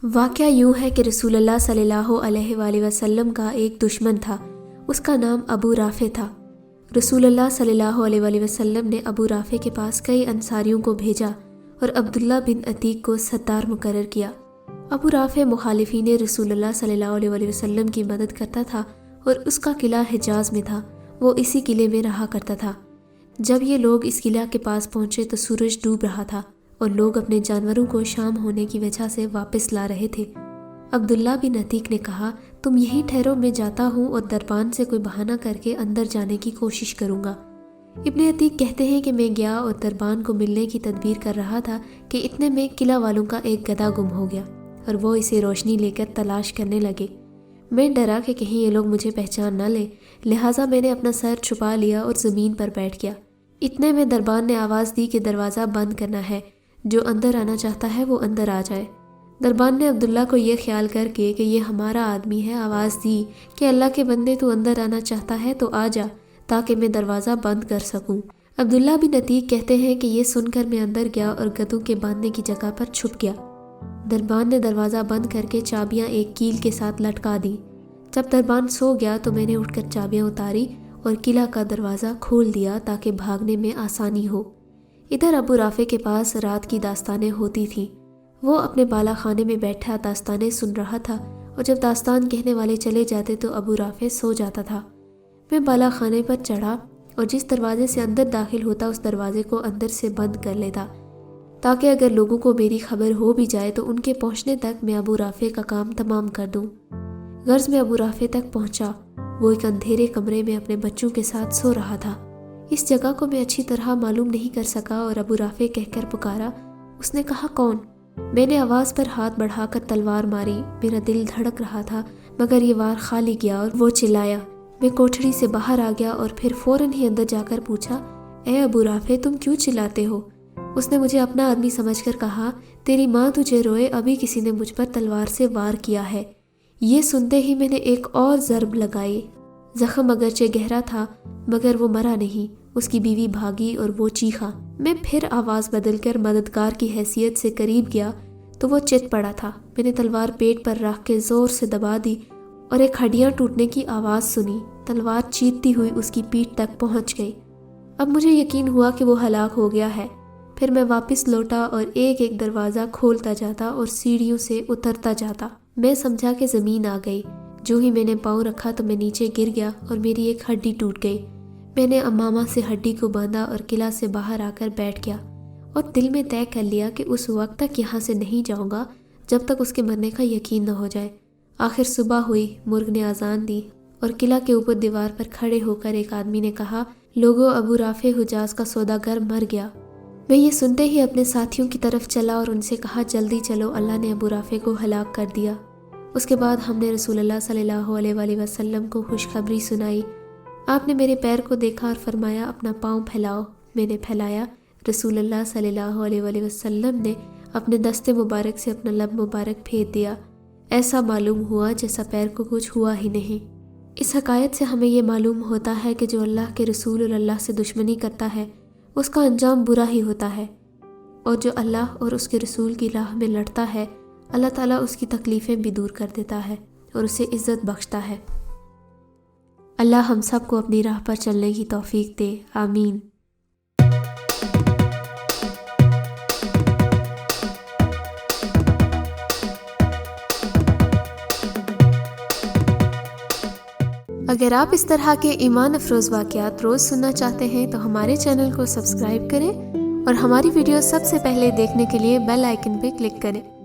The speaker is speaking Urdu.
واقعہ یوں ہے کہ رسول اللہ صلی اللہ علیہ وآلہ وسلم کا ایک دشمن تھا، اس کا نام ابو رافع تھا۔ رسول اللہ صلی اللہ علیہ وآلہ وسلم نے ابو رافع کے پاس کئی انصاریوں کو بھیجا اور عبداللہ بن عتیق کو ستار مقرر کیا۔ ابو رافع مخالفین رسول اللہ صلی اللہ علیہ وآلہ وسلم کی مدد کرتا تھا اور اس کا قلعہ حجاز میں تھا، وہ اسی قلعے میں رہا کرتا تھا۔ جب یہ لوگ اس قلعہ کے پاس پہنچے تو سورج ڈوب رہا تھا اور لوگ اپنے جانوروں کو شام ہونے کی وجہ سے واپس لا رہے تھے۔ عبداللہ بن عتیق نے کہا، تم یہیں ٹھہرو، میں جاتا ہوں اور دربان سے کوئی بہانہ کر کے اندر جانے کی کوشش کروں گا۔ ابن عتیق کہتے ہیں کہ میں گیا اور دربان کو ملنے کی تدبیر کر رہا تھا کہ اتنے میں قلعہ والوں کا ایک گدھا گم ہو گیا اور وہ اسے روشنی لے کر تلاش کرنے لگے۔ میں ڈرا کہ کہیں یہ لوگ مجھے پہچان نہ لیں، لہٰذا میں نے اپنا سر چھپا لیا اور زمین پر بیٹھ گیا۔ اتنے میں دربان نے آواز دی کہ دروازہ بند کرنا ہے، جو اندر آنا چاہتا ہے وہ اندر آ جائے۔ دربان نے عبداللہ کو یہ خیال کر کے کہ یہ ہمارا آدمی ہے آواز دی کہ اللہ کے بندے تو اندر آنا چاہتا ہے تو آ جا تاکہ میں دروازہ بند کر سکوں۔ عبداللہ بن عتیق کہتے ہیں کہ یہ سن کر میں اندر گیا اور گدھوں کے باندھنے کی جگہ پر چھپ گیا۔ دربان نے دروازہ بند کر کے چابیاں ایک کیل کے ساتھ لٹکا دی۔ جب دربان سو گیا تو میں نے اٹھ کر چابیاں اتاری اور قلعہ کا دروازہ کھول دیا تاکہ بھاگنے میں آسانی ہو۔ ادھر ابو رافع کے پاس رات کی داستانیں ہوتی تھیں۔ وہ اپنے بالا خانے میں بیٹھا داستانیں سن رہا تھا اور جب داستان کہنے والے چلے جاتے تو ابو رافع سو جاتا تھا۔ میں بالا خانے پر چڑھا اور جس دروازے سے اندر داخل ہوتا اس دروازے کو اندر سے بند کر لیتا تاکہ اگر لوگوں کو میری خبر ہو بھی جائے تو ان کے پہنچنے تک میں ابو رافع کا کام تمام کر دوں۔ غرض میں ابو رافع تک پہنچا۔ وہ ایک اندھیرے کمرے میں اپنے بچوں کے ساتھ سو رہا تھا۔ اس جگہ کو میں اچھی طرح معلوم نہیں کر سکا اور ابو رافع کہہ کر پکارا۔ اس نے کہا، کون؟ میں نے آواز پر ہاتھ بڑھا کر تلوار ماری۔ میرا دل دھڑک رہا تھا مگر یہ وار خالی گیا اور وہ چلایا۔ میں کوٹھڑی سے باہر آ گیا اور پھر فوراً ہی اندر جا کر پوچھا، اے ابو رافع تم کیوں چلاتے ہو؟ اس نے مجھے اپنا آدمی سمجھ کر کہا، تیری ماں تجھے روئے، ابھی کسی نے مجھ پر تلوار سے وار کیا ہے۔ یہ سنتے ہی میں نے ایک اور ضرب لگائی۔ زخم اگرچہ گہرا تھا مگر وہ مرا نہیں۔ اس کی بیوی بھاگی اور وہ چیخا۔ میں پھر آواز بدل کر مددگار کی حیثیت سے قریب گیا تو وہ چت پڑا تھا۔ میں نے تلوار پیٹ پر رکھ کے زور سے دبا دی اور ایک ہڈیاں ٹوٹنے کی آواز سنی۔ تلوار چیختی ہوئی اس کی پیٹھ تک پہنچ گئی۔ اب مجھے یقین ہوا کہ وہ ہلاک ہو گیا ہے۔ پھر میں واپس لوٹا اور ایک ایک دروازہ کھولتا جاتا اور سیڑھیوں سے اترتا جاتا۔ میں سمجھا کہ زمین آ گئی۔ جو ہی میں نے پاؤں رکھا تو میں نیچے گر گیا اور میری ایک ہڈی ٹوٹ گئی۔ میں نے امامہ سے ہڈی کو باندھا اور قلعہ سے باہر آ کر بیٹھ گیا اور دل میں طے کر لیا کہ اس وقت تک یہاں سے نہیں جاؤں گا جب تک اس کے مرنے کا یقین نہ ہو جائے۔ آخر صبح ہوئی، مرغ نے اذان دی اور قلعہ کے اوپر دیوار پر کھڑے ہو کر ایک آدمی نے کہا، لوگو ابو رافع حجاز کا سوداگر مر گیا۔ میں یہ سنتے ہی اپنے ساتھیوں کی طرف چلا اور ان سے کہا، جلدی چلو، اللہ نے ابو رافع کو ہلاک کر دیا۔ اس کے بعد ہم نے رسول اللہ صلی اللہ علیہ وآلہ وسلم کو خوشخبری سنائی۔ آپ نے میرے پیر کو دیکھا اور فرمایا، اپنا پاؤں پھیلاؤ۔ میں نے پھیلایا۔ رسول اللہ صلی اللہ علیہ وآلہ وسلم نے اپنے دست مبارک سے اپنا لب مبارک پھیر دیا۔ ایسا معلوم ہوا جیسا پیر کو کچھ ہوا ہی نہیں۔ اس حکایت سے ہمیں یہ معلوم ہوتا ہے کہ جو اللہ کے رسول اور اللہ سے دشمنی کرتا ہے اس کا انجام برا ہی ہوتا ہے، اور جو اللہ اور اس کے رسول کی راہ میں لڑتا ہے اللہ تعالیٰ اس کی تکلیفیں بھی دور کر دیتا ہے اور اسے عزت بخشتا ہے۔ اللہ ہم سب کو اپنی راہ پر چلنے کی توفیق دے، آمین۔ اگر آپ اس طرح کے ایمان افروز واقعات روز سننا چاہتے ہیں تو ہمارے چینل کو سبسکرائب کریں اور ہماری ویڈیو سب سے پہلے دیکھنے کے لیے بیل آئیکن پہ کلک کریں۔